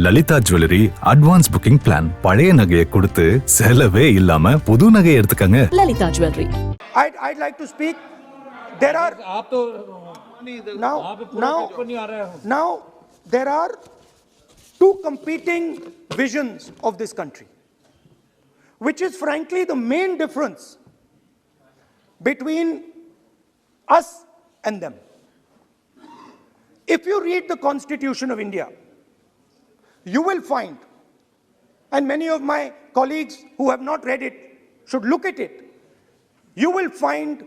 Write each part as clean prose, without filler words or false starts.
Lalithaa Jewellery advance booking plan. பழைய நகையை கொடுத்து செலவே இல்லாம புது நகையை எடுத்துக்கங்க. Lalithaa Jewellery. I'd like to speak. There are now there are two competing visions of this country, which is frankly the main difference between us and them. If you read the Constitution of India, you will find, and many of my colleagues who have not read it should look at it, you will find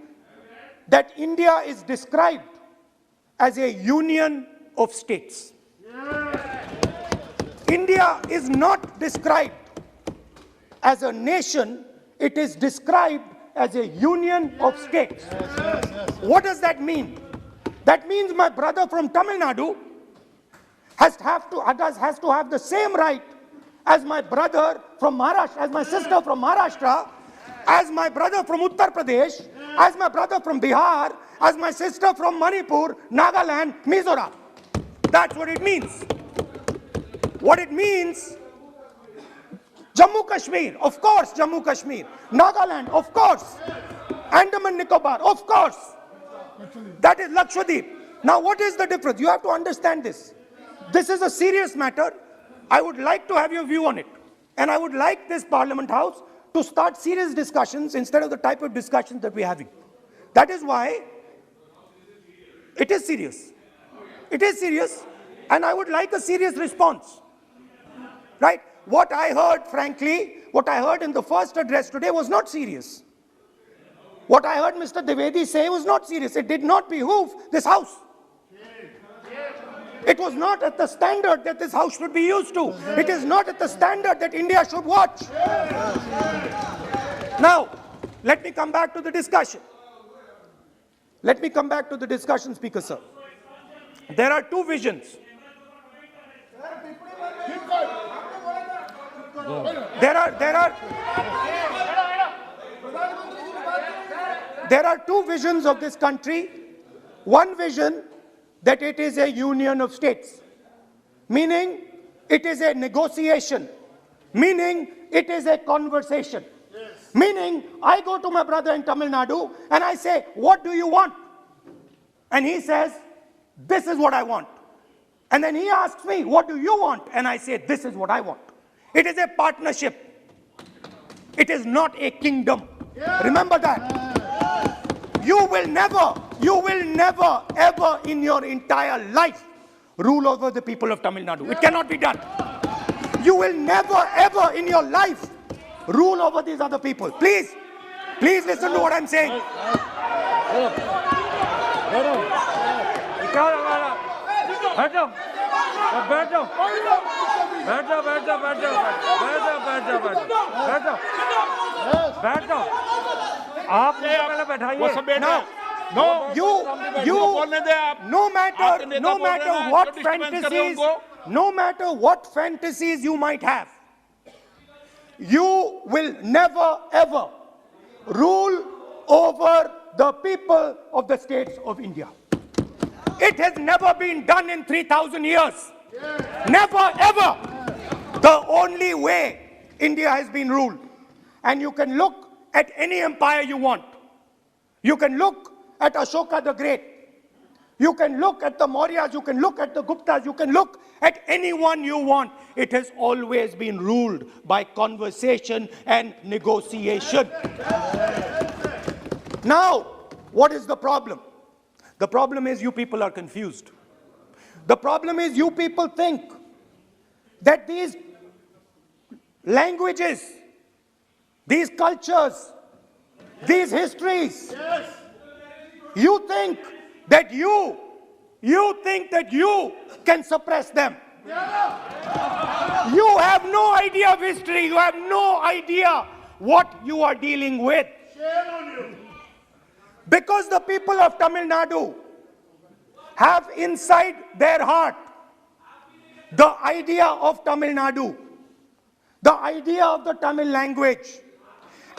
that India is described as a union of states. India is not described as a nation, it is described as a union of states. What does that mean? That means my brother from Tamil Nadu has to have the same right as my brother from Maharashtra, as my sister from Maharashtra, as my brother from Uttar Pradesh, as my brother from Bihar, as my sister from Manipur, Nagaland, Mizoram. That's what it means. What it means, Jammu Kashmir, of course, Jammu Kashmir, Nagaland, of course, Andaman Nicobar, of course. That is Lakshadweep. Now what is the difference? You have to understand this. This is a serious matter. I would like to have your view on it. And I would like this Parliament House to start serious discussions instead of the type of discussions that we're having. That is why it is serious. It is serious, and I would like a serious response. Right? What I heard, frankly, what I heard in the first address today was not serious. What I heard Mr. Dwivedi say was not serious. It did not behoove this House. It was not at the standard that this House should be used to. It is not at the standard that India should watch. Now, let me come back to the discussion. Let me come back to the discussion, Speaker Sir. There are two visions. There are two visions of this country. One vision that it is a union of states, meaning it is a negotiation, meaning it is a conversation, meaning I go to my brother in Tamil Nadu and I say, what do you want? And he says, this is what I want. And then he asks me, what do you want? And I say, this is what I want. It is a partnership. It is not a kingdom. Remember that. You will never, ever in your entire life rule over the people of Tamil Nadu. It cannot be done. You will never, ever in your life rule over these other people. Please listen to what I'm saying. No matter what fantasies you might have, you will never ever rule over the people of the states of India. It has never been done in 3,000 years. Never ever. The only way India has been ruled, and you can look at any empire you want. You can look at Ashoka the Great. You can look at the Mauryas, you can look at the Guptas, you can look at anyone you want. It has always been ruled by conversation and negotiation. Now, what is the problem? The problem is you people are confused. The problem is you people think that these languages, these cultures, these histories, you think that you can suppress them. You have no idea of history. You have no idea what you are dealing with. Because the people of Tamil Nadu have inside their heart the idea of Tamil Nadu, the idea of the Tamil language,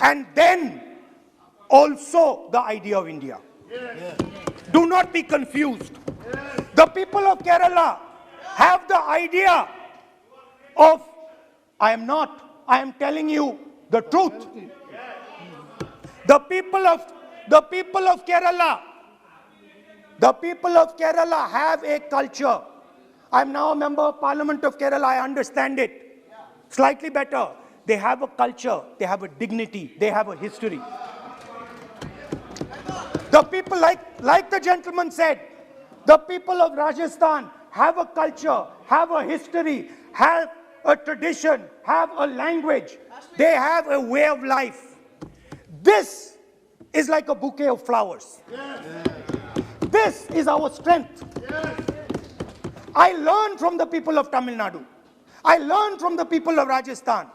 and then also the idea of India. Do not be confused. The people of Kerala have the idea of, I am not, I am telling you the truth. The people of Kerala, the people of Kerala have a culture. I'm now a member of Parliament of Kerala, I understand it slightly better. They have a culture, they have a dignity, they have a history. The people, like the gentleman said, the people of Rajasthan have a culture, have a history, have a tradition, have a language. They have a way of life. This is like a bouquet of flowers. This is our strength. I learn from the people of Tamil Nadu. I learn from the people of Rajasthan.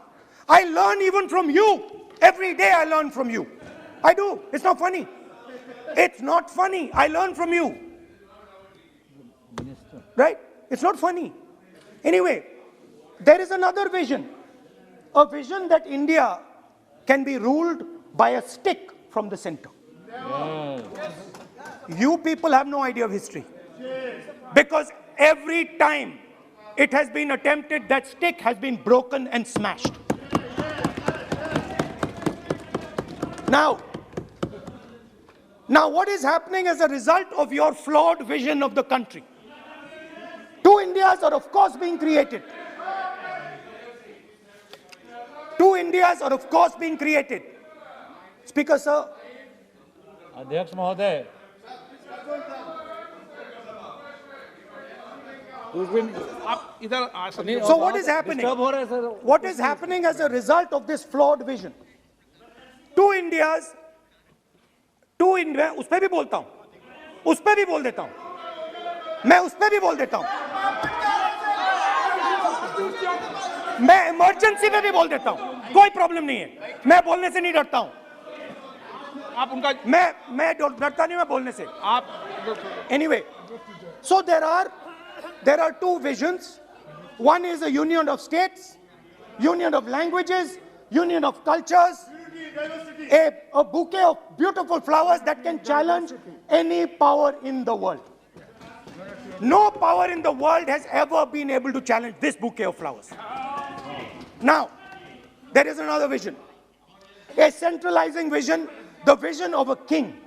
I learn even from you. Every day I learn from you. I do. It's not funny. It's not funny. I learn from you. Right? It's not funny. Anyway, there is another vision. A vision that India can be ruled by a stick from the center. You people have no idea of history. Because every time it has been attempted, that stick has been broken and smashed. Now what is happening as a result of your flawed vision of the country? Two Indias are of course being created. Two Indias are of course being created. Speaker sir. अध्यक्ष महोदय, आप इधर आ सकते हैं। So what is happening? What is happening as a result of this flawed vision? Two Indias, उस पे भी बोलता हूं, उस पे भी बोल देता हूं, मैं उस पे भी बोल देता हूं, मैं इमरजेंसी में भी बोल देता हूं, कोई प्रॉब्लम नहीं है, मैं बोलने से नहीं डरता हूं, आप उनका मैं डरता नहीं, मैं बोलने से आप anyway. So there are two visions. One is a union of states, union of languages, union of cultures, a bouquet of beautiful flowers that can challenge any power in the world. No power in the world has ever been able to challenge this bouquet of flowers. Now, there is another vision, a centralizing vision, the vision of a king.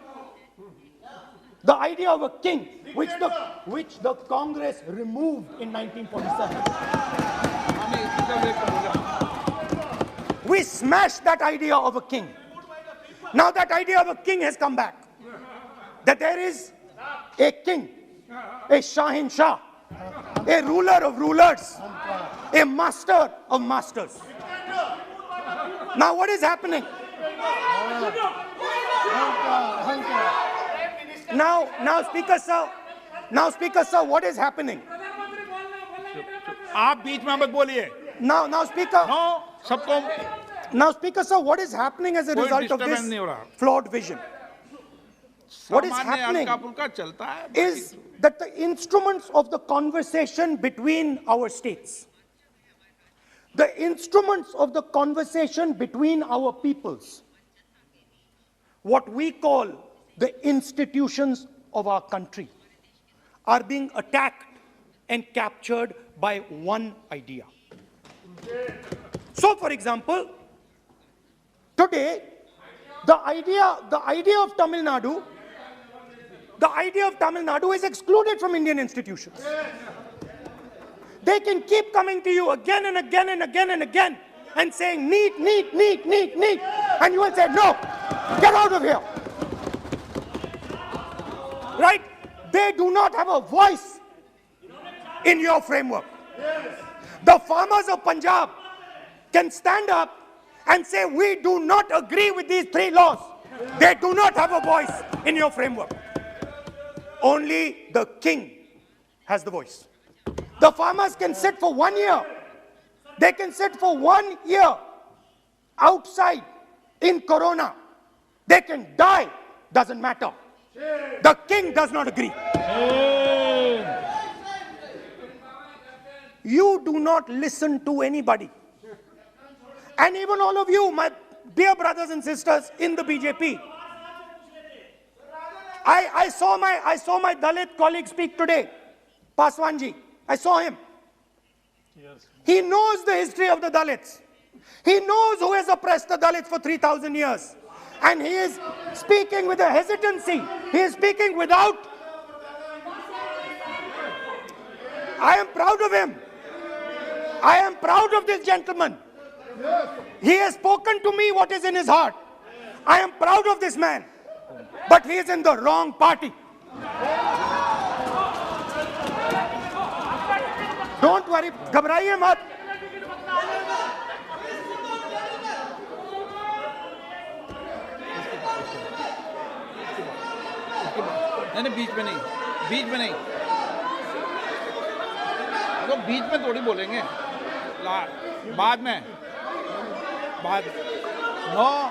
The idea of a king, which the Congress removed in 1947. We smashed that idea of a king. Now that idea of a king has come back. That there is a king, a Shahin Shah, a ruler of rulers, a master of masters. Now what is happening? Now, Speaker Sir, what is happening? आप बीच में मत बोलिए। Now, Speaker. No, सबको। Now, Speaker Sir, what is happening as a result of this flawed vision? What is happening is that the instruments of the conversation between our states, the instruments of the conversation between our peoples, what we call the institutions of our country, are being attacked and captured by one idea. So, for example, today, the idea of Tamil Nadu is excluded from Indian institutions. They can keep coming to you again and again and again and again and saying, need, and you will say, no, get out of here. Right? They do not have a voice in your framework. The farmers of Punjab can stand up and say, we do not agree with these three laws. They do not have a voice in your framework. Only the king has the voice. The farmers can sit for 1 year. They can sit for 1 year outside in Corona. They can die, doesn't matter. The king does not agree. You do not listen to anybody. And even all of you, my dear brothers and sisters in the BJP, I saw my Dalit colleague speak today, Paswanji. I saw him. He knows the history of the Dalits. He knows who has oppressed the Dalits for 3,000 years. And he is speaking with a hesitancy. He is speaking without. I am proud of him. I am proud of this gentleman. He has spoken to me what is in his heart. I am proud of this man. But he is in the wrong party. Don't worry, घबराइए मत. नहीं बीच में नहीं, बीच में नहीं, तो बीच में थोड़ी बोलेंगे, बाद में, बाद. No.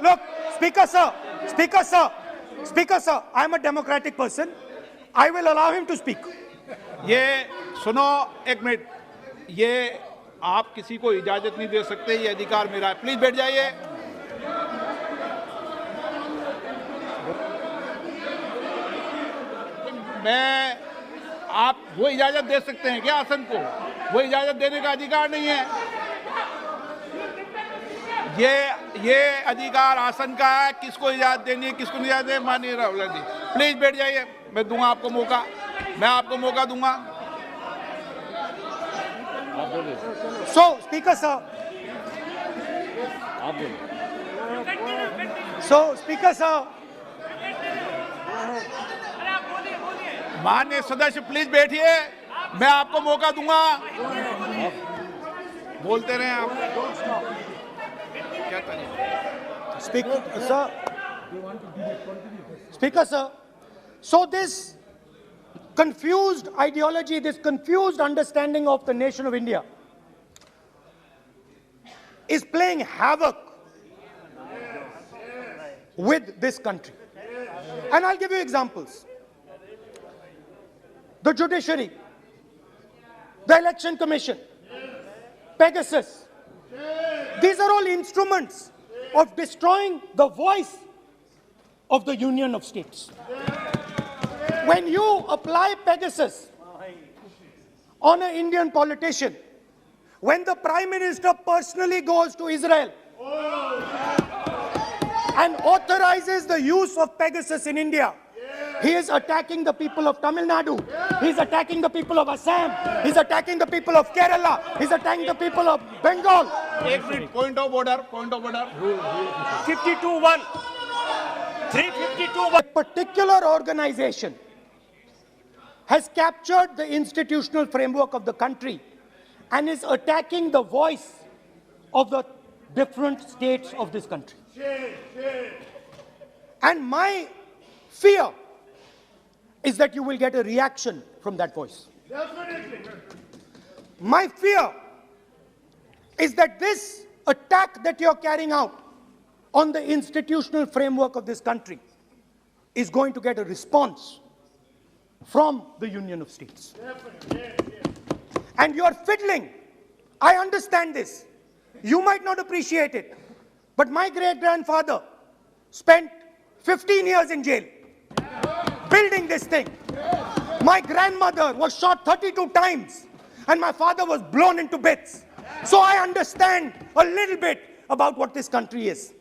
Look, Speaker sir, Speaker sir, Speaker sir, I am a democratic person. I will allow him to speak. ये सुनो एक मिनट, ये आप किसी को इजाजत नहीं दे सकते, ये अधिकार मेरा है. प्लीज बैठ जाइए. मैं, आप वो इजाजत दे सकते हैं क्या आसन को? वो इजाजत देने का अधिकार नहीं है. ये अधिकार आसन का है. किसको इजाजत देनी है, किसको नहीं इजाजत देनी, माननीय राहुल जी प्लीज बैठ जाइए. मैं दूंगा आपको मौका, मैं आपको मौका दूंगा. So, Speaker sir. So, Speaker sir. माननीय सदस्य प्लीज बैठिए, मैं आपको मौका दूंगा. बोलते रहे आप. क्या करें? Speaker sir. So this confused ideology, this confused understanding of the nation of India is playing havoc with this country. And I'll give you examples. The judiciary, the election commission, Pegasus. These are all instruments of destroying the voice of the Union of States. When you apply Pegasus on an Indian politician, when the Prime Minister personally goes to Israel and authorizes the use of Pegasus in India, he is attacking the people of Tamil Nadu. He is attacking the people of Assam. He is attacking the people of Kerala. He is attacking the people of Bengal. एक minute, point of order. 52-1. 352-1. A particular organization has captured the institutional framework of the country and is attacking the voice of the different states of this country. And my fear is that you will get a reaction from that voice. My fear is that this attack that you're carrying out on the institutional framework of this country is going to get a response from the Union of States. And you're fiddling. I understand this. You might not appreciate it. But my great-grandfather spent 15 years in jail building this thing. My grandmother was shot 32 times and my father was blown into bits. So I understand a little bit about what this country is.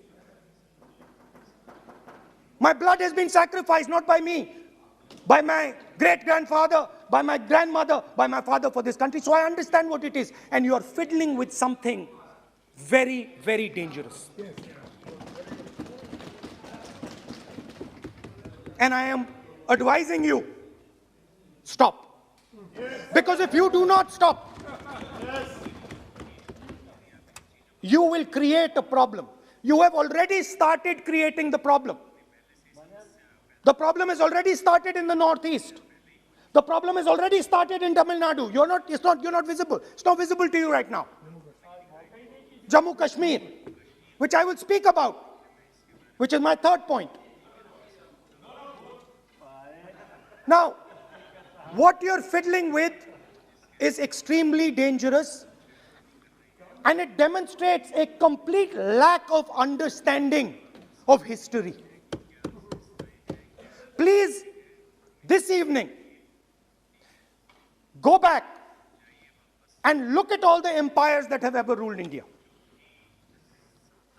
My blood has been sacrificed, not by me, by my great-grandfather, by my grandmother, by my father for this country. So I understand what it is. And you are fiddling with something very, very dangerous. And I am advising you, stop. Because if you do not stop, you will create a problem. You have already started creating the problem. The problem has already started in the northeast. The problem has already started in Tamil Nadu. You're not visible. It's not visible to you right now. Jammu Kashmir, which I will speak about, which is my third point. Now, what you're fiddling with is extremely dangerous, and it demonstrates a complete lack of understanding of history. Please, this evening, go back and look at all the empires that have ever ruled India.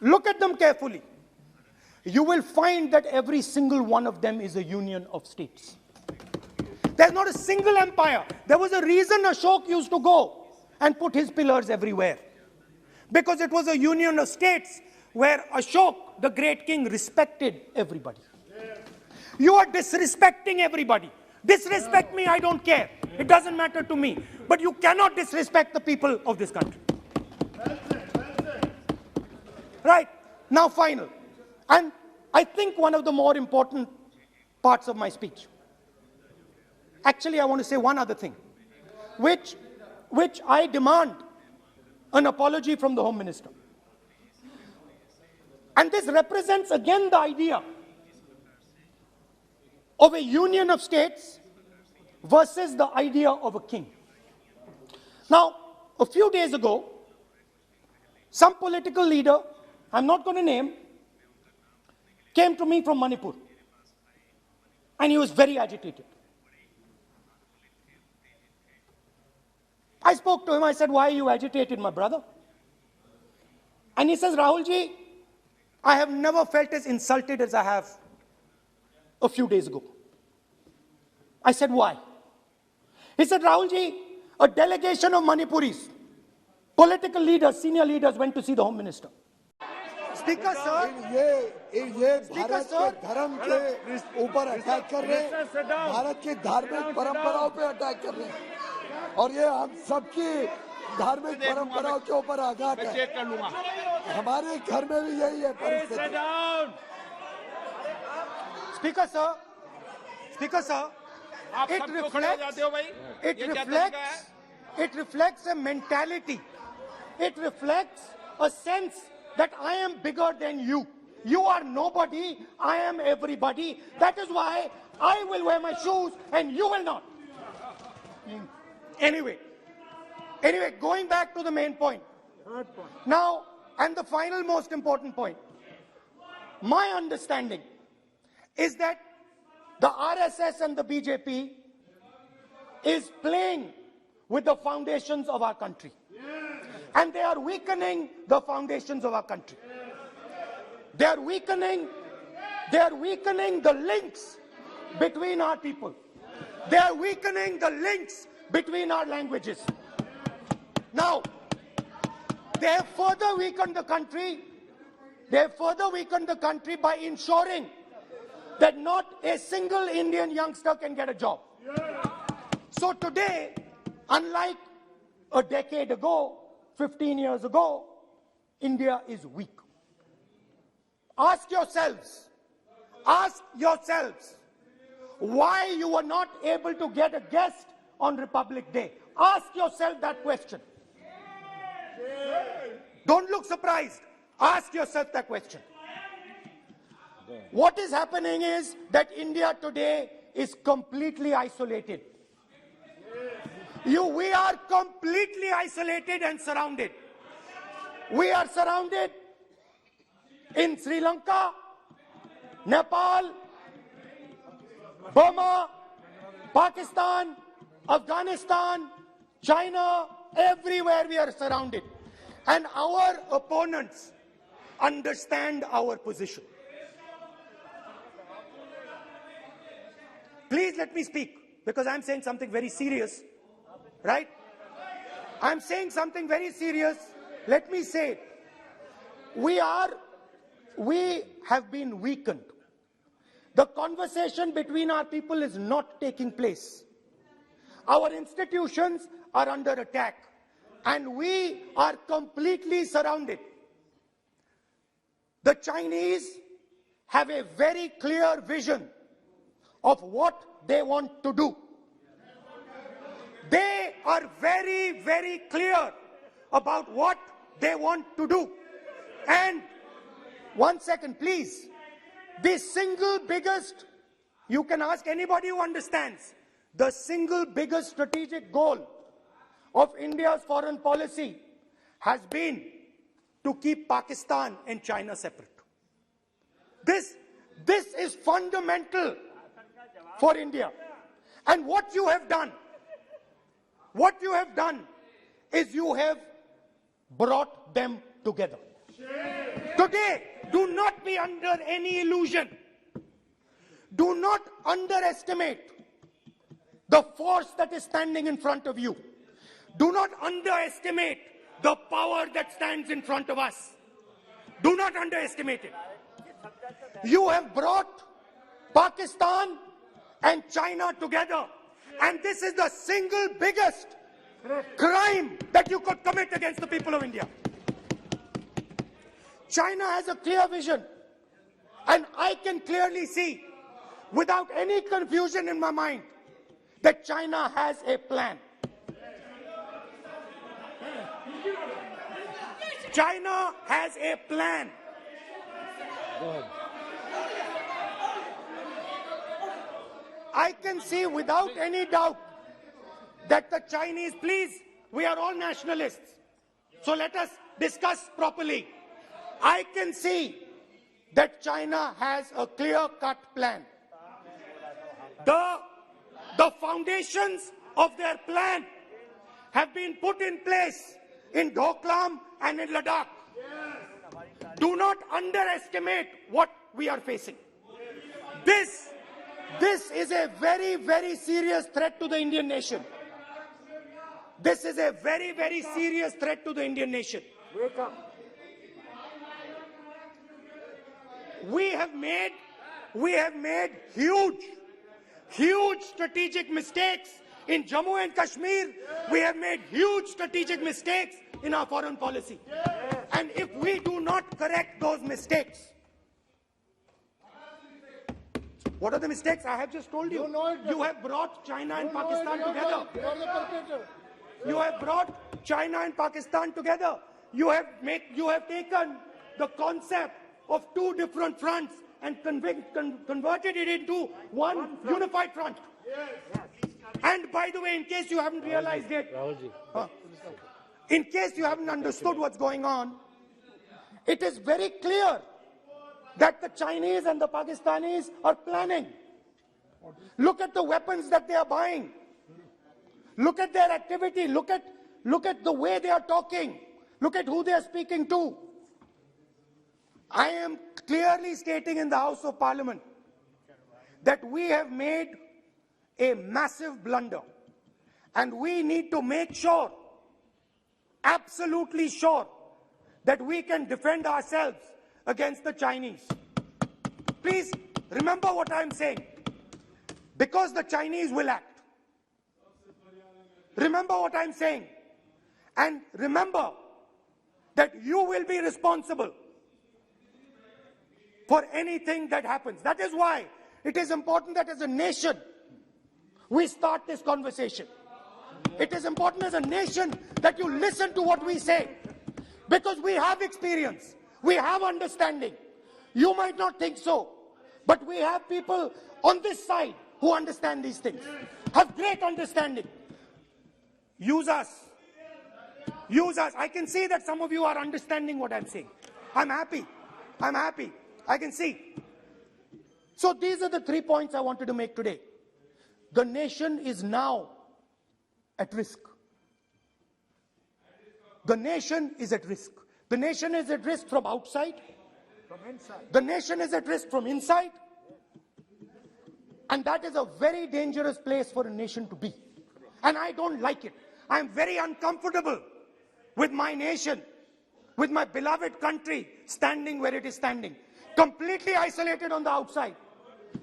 Look at them carefully. You will find that every single one of them is a union of states. There's not a single empire. There was a reason Ashok used to go and put his pillars everywhere. Because it was a union of states where Ashok, the great king, respected everybody. You are disrespecting everybody. Disrespect me, I don't care. It doesn't matter to me. But you cannot disrespect the people of this country. Right, now final. And I think one of the more important parts of my speech. Actually, I want to say one other thing, which I demand an apology from the Home Minister. And this represents again the idea of a union of states versus the idea of a king. Now, a few days ago, some political leader, I'm not going to name, came to me from Manipur. And he was very agitated. I spoke to him, I said, why are you agitated, my brother? And he says, Rahul ji, I have never felt as insulted as I have a few days ago. I said, why? He said, Rahul ji, a delegation of Manipuris, political leaders, senior leaders went to see the Home Minister. Speaker, sir. ये भारत के धर्म के ऊपर attack कर रहे हैं, भारत की धार्मिक परंपराओं पे अटैक कर रहे हैं, और ये हम सबकी धार्मिक परंपराओं के ऊपर आघात है। हमारे घर में भी यही है परिस्थिति। Speaker, sir. Speaker, sir. It reflects a mentality. It reflects a sense that I am bigger than you. You are nobody, I am everybody. That is why I will wear my shoes and you will not. Anyway, going back to the main point. Now, and the final most important point. My understanding is that the RSS and the BJP is playing with the foundations of our country. And they are weakening the foundations of our country. They are weakening the links between our people. They are weakening the links between our languages. Now, they have further weakened the country. They have further weakened the country by ensuring that not a single Indian youngster can get a job. So today, unlike a decade ago, 15 years ago, India is weak. Ask yourselves, why you were not able to get a guest on Republic Day. Ask yourself that question. Don't look surprised. Ask yourself that question. What is happening is that India today is completely isolated. We are completely isolated and surrounded. We are surrounded in Sri Lanka, Nepal, Burma, Pakistan, Afghanistan, China, everywhere we are surrounded. And our opponents understand our position. Please let me speak, because I'm saying something very serious, right? I'm saying something very serious. Let me say it. We have been weakened. The conversation between our people is not taking place. Our institutions are under attack, and we are completely surrounded. The Chinese have a very clear vision of what they want to do. They are very, very clear about what they want to do. And one second, please. The single biggest, you can ask anybody who understands, the single biggest strategic goal of India's foreign policy has been to keep Pakistan and China separate. This is fundamental for India. And what you have done is you have brought them together. Today, do not be under any illusion. Do not underestimate the force that is standing in front of you. Do not underestimate the power that stands in front of us. Do not underestimate it. You have brought Pakistan and China together, and this is the single biggest crime that you could commit against the people of India. China has a clear vision, and I can clearly see, without any confusion in my mind, that China has a plan. China has a plan. I can see without any doubt that the Chinese, please, we are all nationalists, so let us discuss properly. I can see that China has a clear-cut plan. The foundations of their plan have been put in place in Doklam and in Ladakh. Do not underestimate what we are facing. This is a very, very serious threat to the Indian nation. This is a very, very serious threat to the Indian nation. We have made huge strategic mistakes in Jammu and Kashmir. We have made huge strategic mistakes in our foreign policy. And if we do not correct those mistakes, what are the mistakes? I have just told you. You have brought China and Pakistan together. You have brought China and Pakistan together. You have taken the concept of two different fronts and converted it into one unified front. And by the way, in case you haven't realized it, in case you haven't understood what's going on, it is very clear that the Chinese and the Pakistanis are planning. Look at the weapons that they are buying. Look at their activity. Look at the way they are talking. Look at who they are speaking to. I am clearly stating in the House of Parliament that we have made a massive blunder, and we need to make sure, absolutely sure, that we can defend ourselves against the Chinese. Please remember what I am saying, because the Chinese will act. Remember what I am saying, and remember that you will be responsible for anything that happens. That is why it is important that as a nation we start this conversation. It is important as a nation that you listen to what we say, because we have experience, we have understanding. You might not think so, but we have people on this side who understand these things, have great understanding. Use us. Use us. I can see that some of you are understanding what I'm saying. I'm happy. I'm happy. I can see. So these are the 3 points I wanted to make today. The nation is now at risk. The nation is at risk. The nation is at risk from outside. From inside. The nation is at risk from inside. And that is a very dangerous place for a nation to be. And I don't like it. I'm very uncomfortable with my nation, with my beloved country standing where it is standing. Completely isolated on the outside,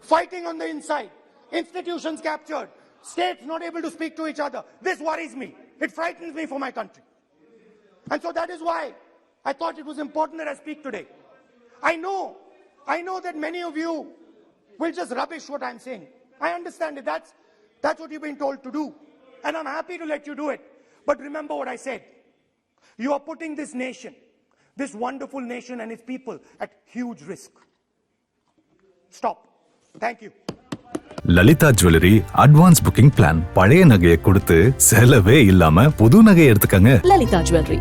fighting on the inside, institutions captured, states not able to speak to each other. This worries me. It frightens me for my country. And so that is why I thought it was important that I speak today. I know that many of you will just rubbish what I'm saying. I understand it. That's what you've been told to do. And I'm happy to let you do it. But remember what I said. You are putting this nation, this wonderful nation and its people at huge risk. Stop. Thank you. Lalithaa Jewellery advance booking plan. பழைய நகையை கொடுத்து செலவே இல்லாம புது நகையை எடுத்துக்கங்க. Lalithaa Jewellery.